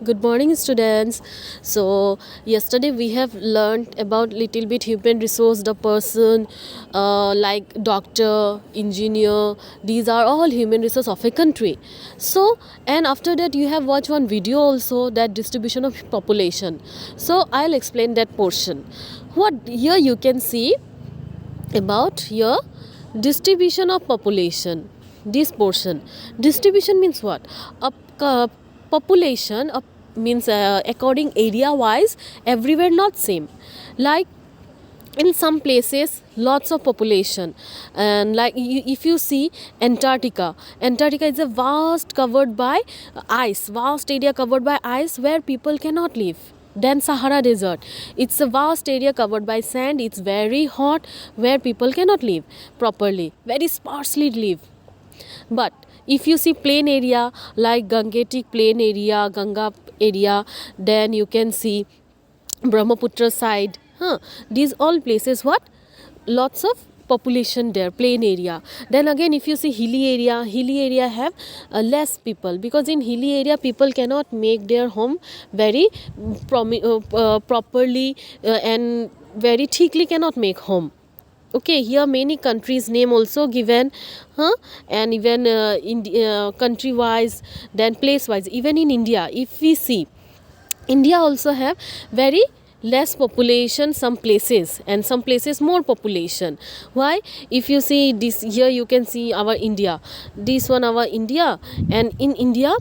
Good morning, students. So yesterday we have learned about little bit human resource, the person like doctor, engineer. These are all human resource of a country. So and after that you have watched one video also, that distribution of population. So I'll explain that portion. What here you can see about here distribution of population. This portion, distribution means what? Population means according area wise, everywhere not same. Like in some places lots of population, and like if you see Antarctica is a vast covered by ice, vast area covered by ice where people cannot live. Then Sahara desert, it's a vast area covered by sand, it's very hot where people cannot live properly, very sparsely live. But if you see plain area like Gangetic plain area, Ganga area, then you can see Brahmaputra side. These all places what? Lots of population there, plain area. Then again if you see hilly area have less people, because in hilly area people cannot make their home very properly and very thickly cannot make home. Okay, here many countries name also given, and even country wise, then place wise. Even in India, if we see, India also have very less population some places, and some places more population. Why? If you see this here, you can see our India, this one our India. And in India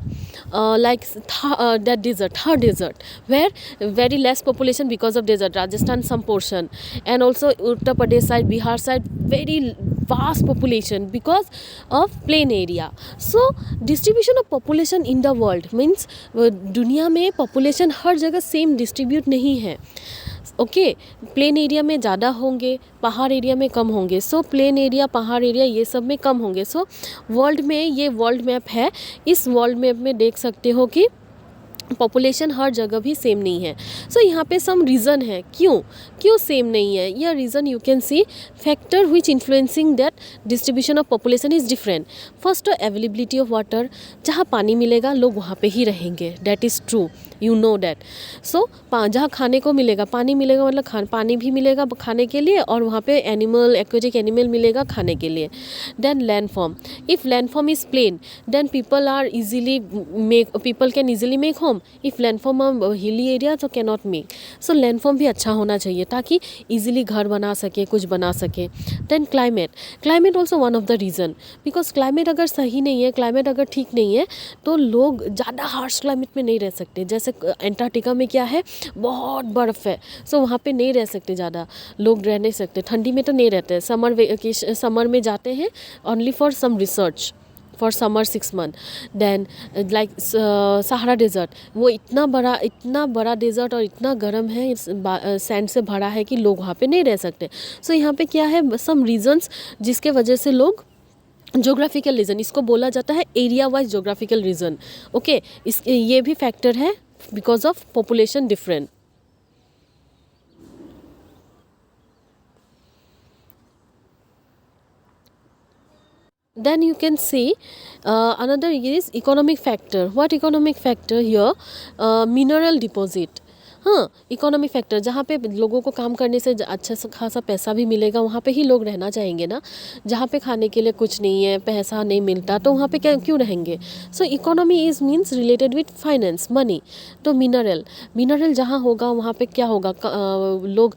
that desert, Thar desert, where very less population because of desert, Rajasthan some portion, and also Uttar Pradesh side, Bihar side, very vast population because of plain area. So distribution of population in the world means दुनिया में population हर जगह same distribute नहीं है. Okay, plain area में ज़्यादा होंगे, पहाड़ area में कम होंगे. सो प्लेन एरिया, पहाड़ एरिया ये सब में कम होंगे. सो वर्ल्ड में ये वर्ल्ड मैप है, इस वर्ल्ड मैप में देख सकते हो कि पॉपुलेशन हर जगह भी सेम नहीं है. सो यहाँ पे सम रीज़न है क्यों सेम नहीं है. यह reason you can see factor which influencing that distribution of population is different. First availability of water, जहाँ पानी मिलेगा लोग वहाँ पे ही रहेंगे. That is true, you know that. So जहाँ खाने को मिलेगा, पानी मिलेगा मतलब पानी भी मिलेगा खाने के लिए, और वहाँ पे एनिमल, एक्वेटिक एनिमल मिलेगा खाने के लिए. Then landform, if landform is plain then people can easily make home. If landform hilly area तो कैनॉट मेक. सो लैंडफॉर्म भी अच्छा होना चाहिए ताकि इजीली घर बना सके, कुछ बना सके. Then climate also one of the reason, because climate अगर सही नहीं है, क्लाइमेट अगर ठीक नहीं है तो लोग ज़्यादा हार्श क्लाइमेट में नहीं रह सकते. जैसे एंटार्क्टिका में क्या है, बहुत बर्फ़ है. सो वहाँ पे नहीं रह सकते, ज़्यादा लोग रह नहीं सकते. ठंडी में तो नहीं रहते. समर में जाते हैं only for some research, for summer 6 month. Then like Sahara desert, वो इतना बड़ा डेजर्ट और इतना गर्म है, सैंड से भरा है कि लोग वहाँ पे नहीं रह सकते. सो यहाँ पे क्या है, सम रीजंस जिसके वजह से लोग, जोग्राफिकल रीज़न इसको बोला जाता है, area wise geographical reason. Okay, ये भी फैक्टर है because of population different. Then you can see another is economic factor. What economic factor here? Mineral deposit. हाँ, इकोनॉमिक फैक्टर, जहाँ पे लोगों को काम करने से अच्छा खासा पैसा भी मिलेगा, वहाँ पे ही लोग रहना चाहेंगे ना. जहाँ पे खाने के लिए कुछ नहीं है, पैसा नहीं मिलता, तो वहाँ पे क्यों रहेंगे. So economy is means related with finance, money. तो मिनरल जहाँ होगा वहाँ पे क्या होगा, लोग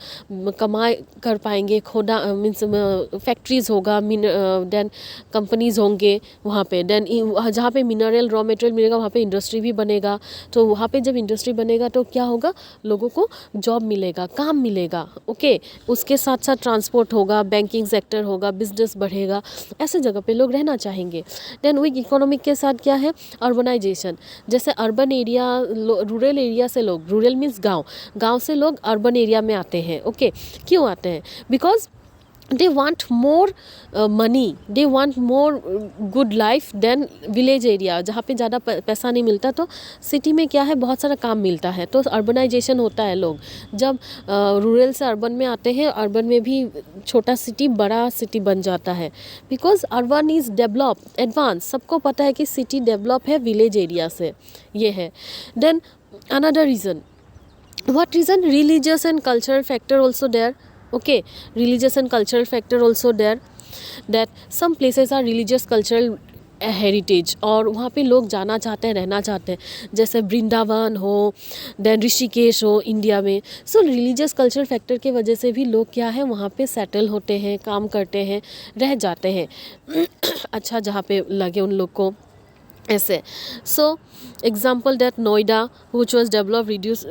कमाई कर पाएंगे, खोदा मीन्स फैक्ट्रीज़ होगा, देन कंपनीज़ होंगे वहाँ पे. देन जहाँ पे मिनरल रॉ मटेरियल मिलेगा वहाँ पे इंडस्ट्री भी बनेगा. तो वहाँ पे जब इंडस्ट्री बनेगा तो क्या होगा, लोगों को जॉब मिलेगा, काम मिलेगा. ओके, उसके साथ साथ ट्रांसपोर्ट होगा, बैंकिंग सेक्टर होगा, बिजनेस बढ़ेगा, ऐसे जगह पे लोग रहना चाहेंगे. देन वीक इकोनॉमिक के साथ क्या है, अर्बनाइजेशन. जैसे अर्बन एरिया, रूरल एरिया से लोग, रूरल मीन्स गांव से लोग अर्बन एरिया में आते हैं. ओके, क्यों आते हैं, because they want more money, they want more good life than village area, जहाँ पे ज़्यादा पैसा नहीं मिलता। तो सिटी में क्या है, बहुत सारा काम मिलता है, तो अर्बनाइजेशन होता है। लोग जब रूरल से अर्बन में आते हैं, अर्बन में भी छोटा सिटी बड़ा सिटी बन जाता है, because urban is develop advance. सबको पता है कि सिटी डेवलप है विलेज एरिया से, ये है। Then another reason, what reason? Religious and cultural factor also there. Okay, religious and cultural factor also there, that some places are religious cultural heritage, और वहाँ पे लोग जाना चाहते हैं, रहना चाहते हैं, जैसे वृंदावन हो, देन ऋषिकेश हो इंडिया में। सो रिलीजियस कल्चरल फैक्टर के वजह से भी लोग क्या है, वहाँ पे सेटल होते हैं, काम करते हैं, रह जाते हैं अच्छा जहाँ पे लगे उन लोग को, ऐसे। So example that Noida which was developed reduce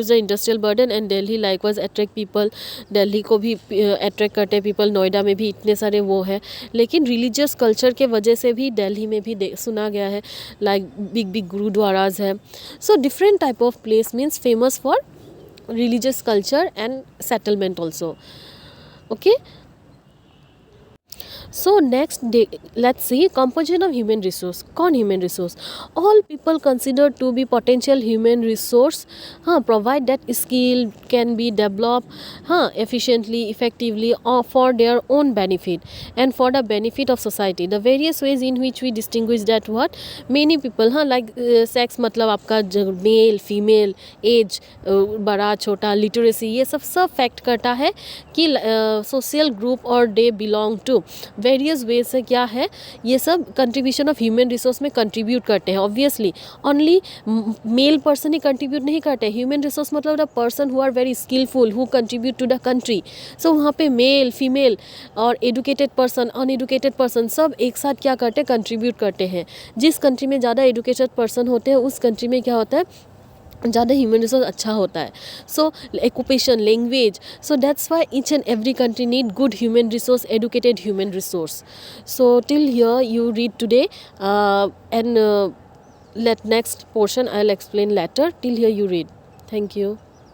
the industrial burden, and Delhi likewise attract people, Delhi को भी अट्रैक्ट करते हैं पीपल। नोएडा में भी इतने सारे वो है, लेकिन रिलीजियस कल्चर के वजह से भी दिल्ली में भी सुना गया है, लाइक बिग बिग गुरुद्वाराज है। So different type of place means famous for religious culture and settlement also. Okay. So next let's see composition of human resource. कौन human resource? All people considered to be potential human resource, provide that skill can be developed efficiently, effectively, or for their own benefit and for the benefit of society. The various ways in which we distinguish that what many people like sex, मतलब आपका male female, as बड़ा छोटा, literacy, ये सब fact करता है कि social group और they belong to various way से क्या है, ये सब कंट्रीब्यूशन ऑफ ह्यूमन रिसोर्स में कंट्रीब्यूट करते हैं। ऑब्वियसली ओनली मेल पर्सन ही कंट्रीब्यूट नहीं करते। ह्यूमन रिसोर्स मतलब the person who are very skilful, who contribute to the country. So वहाँ पे मेल फीमेल और एडुकेटेड पर्सन अनएडुकेटेड पर्सन सब एक साथ क्या करते हैं, कंट्रीब्यूट करते हैं। जिस कंट्री में ज़्यादा एडुकेटेड पर्सन होते हैं उस कंट्री में क्या होता है, ज़्यादा ह्यूमन रिसोर्स अच्छा होता है। So occupation, language, so that's why each and every country need good human resource, educated human resource. So till here you read today, and let next portion I'll explain later. Till here you read. Thank you.